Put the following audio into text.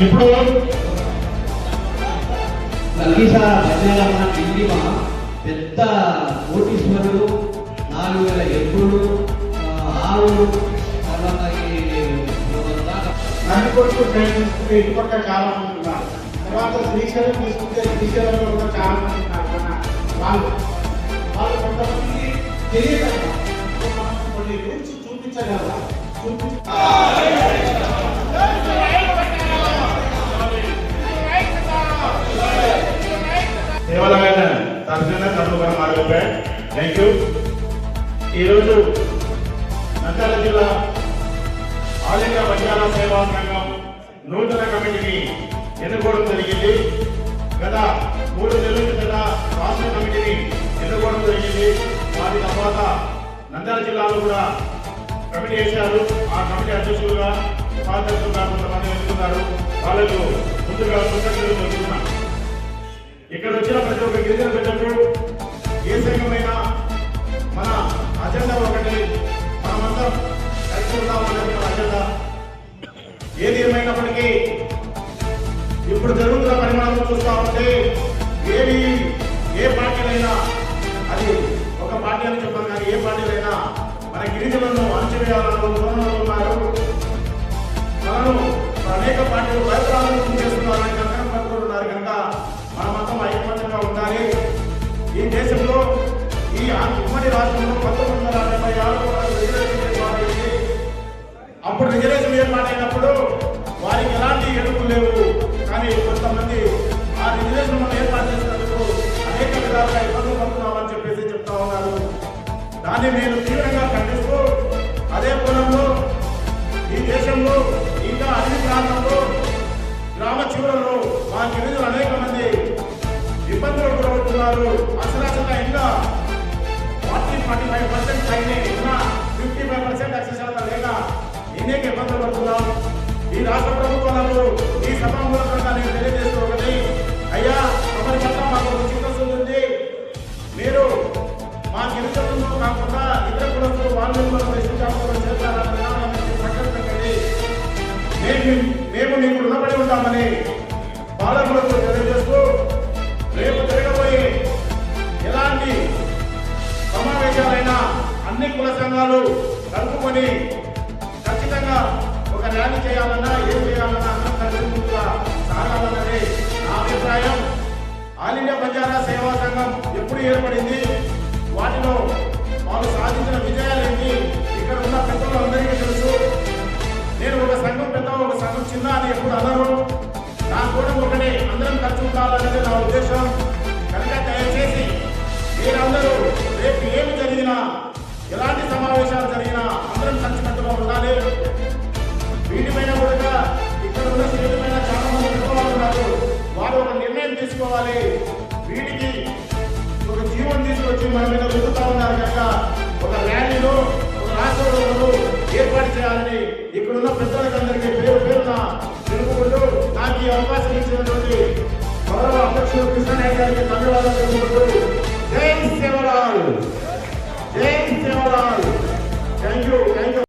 ఇప్పుడు లక్కీసా బంజారామా ఢిల్లీమా పెద్ద కోటీశ్వరుడు 4000 ఎద్దులు ఆవులు తర్వాత నన్ను కొడుకు ఇటుపక్క చాలా మంది ఉన్నారు. తర్వాత శ్రీశైలం తీసుకుంటే శ్రీశైలంలో కూడా చాలా మంది ఉన్నారు. వాళ్ళు వాళ్ళు కొంతమందికి తెలియదు. కొన్ని రూల్స్ చూపించగలరా? దేవాలయాల తరఫున కర్మకర మార్గంపై థ్యాంక్ యూ. ఈరోజు నంద్యాల జిల్లా ఆల్ ఇండియా బంజారా సేవా సంఘం నూతన కమిటీని ఎన్నుకోవడం జరిగింది. గత 3 నెలల కిందట రాష్ట్ర కమిటీని ఎన్నుకోవడం జరిగింది. వారి తర్వాత నంద్యాల జిల్లాలో కూడా కమిటీ వేశారు. ఆ కమిటీ అధ్యక్షులుగా ఉపాధ్యక్షులుగా కొంతమంది ఎన్నుకున్నారు. వాళ్ళకు ముందుగా కృతజ్ఞతలు తెలుపుతున్నాం. ఇక్కడ వచ్చిన ప్రతి ఒక్క గిరిజన బిడ్డకు ఏ సంఘమైనా మన అజెండా ఒకటి, మనమందరం కలిసి ఉందామనేది మన అజెండా. ఏది ఏమైనప్పటికీ ఇప్పుడు జరుగుతున్న పరిమాణం చూస్తా ఉంటే ఏ పార్టీలైనా, అది ఒక పార్టీ అని చెప్పాను కానీ ఏ పార్టీలైనా మన గిరిజనులను అణచివేయాలని ఉన్నారు. మనను అనేక పార్టీలు భయప్రాంతం చేస్తున్నారని కంకణం కట్టుకుంటున్నారు. కనుక మనమంతా ఐకమత్యంగా ఉండాలి. ఈ దేశంలో ఈ ఉమ్మడి రాష్ట్రంలో 1976 రిజర్వేషన్ ఏర్పాటైంది. అప్పుడు రిజర్వేషన్ ఏర్పాటైనప్పుడు వారికి ఎలాంటి ఎడుపులు లేవు. కానీ కొంతమంది ఆ రిజర్వేషన్ మనం ఏర్పాటు చేసినందుకు అనేక విధాలుగా ఇబ్బందులు పడుతున్నామని చెప్పేసి చెప్తా ఉన్నారు. దాన్ని నేను తీవ్రంగా ఖండిస్తూ అదే కోణంలో ఈ దేశంలో ఇంకా అన్ని ప్రాంతాల్లో గ్రామ చివరలో మా గిరిజనులు అనేక మంది ఇబ్బందులు గురవుతున్నారు. అసలు ఇంకా 45% పైనే ఉన్న 55% అక్షరాస్యత లేక అనేక ఇబ్బందులు పడుతున్నాం. ఈ రాష్ట్ర ప్రభుత్వాలకు ఈ సభా మూలకంగా నేను తెలియజేస్తూ ఒకటి, అయ్యా తమరి పట్ల మాకు చిత్తశుద్ధి ఉంది. మీరు మా గిరిజనులను కాకుండా ఇతర కులస్తులు వాళ్ళు చేస్తారని పక్కన పెట్టండి. మేము మీకు రుణపడి ఉంటామని పాలకులకు తెలియజేస్తూ రేపు జరగబోయే ఎలాంటి సమావేశాలైనా అన్ని కుల సంఘాలు కలుపుకొని ఖచ్చితంగా ఒక ర్యాలీ చేయాలన్నా ఏం చేయాలన్నా అందరం కలిసి ముందుగా సాగాలన్నదే నా అభిప్రాయం. ఆల్ ఇండియా బంజారా సేవా సంఘం ఎప్పుడు ఏర్పడింది, వాటిలో వాళ్ళు సాధించిన విజయాలేంటి ఇక్కడ ఉన్న పెద్దలు అందరికీ తెలుసు. నేను ఒక సంఘం పెద్ద ఒక సంఘం చిన్న అని ఎప్పుడు అనరు. నా కూడా ఒకటే, అందరం కలిసి ఉండాలనేది నా ఉద్దేశం. కనుక దయచేసి మీరందరూ రేపు ఏమి జరిగినా, ఎలాంటి సమావేశాలు జరిగినా అందరం కలిసికట్టుగా ఉండాలి. వీటిపైన కూడా ఇక్కడ ఉన్న శ్రేణిపైన చాలా మంది పెద్దవాళ్ళు ఉన్నారు. వారు ఒక నిర్ణయం తీసుకోవాలి. వీటికి ఒక జీవం తీసుకొచ్చి మన మీద రుద్దుతా ఉన్నారు. కనుక ఒక ర్యాలీలో ఒక రాష్ట్రంలో ఏర్పాటు చేయాలని ఇక్కడున్న పెద్దలందరికీ పేరున తెలుపుకుంటూ నాకు ఈ అవకాశం ఇచ్చినటువంటి గౌరవ అధ్యక్షుడు కృష్ణనాయక్ గారికి ధన్యవాదాలు తెలుపుకుంటూ జై సేవలాల్, జై సేవలాల్. Thank you.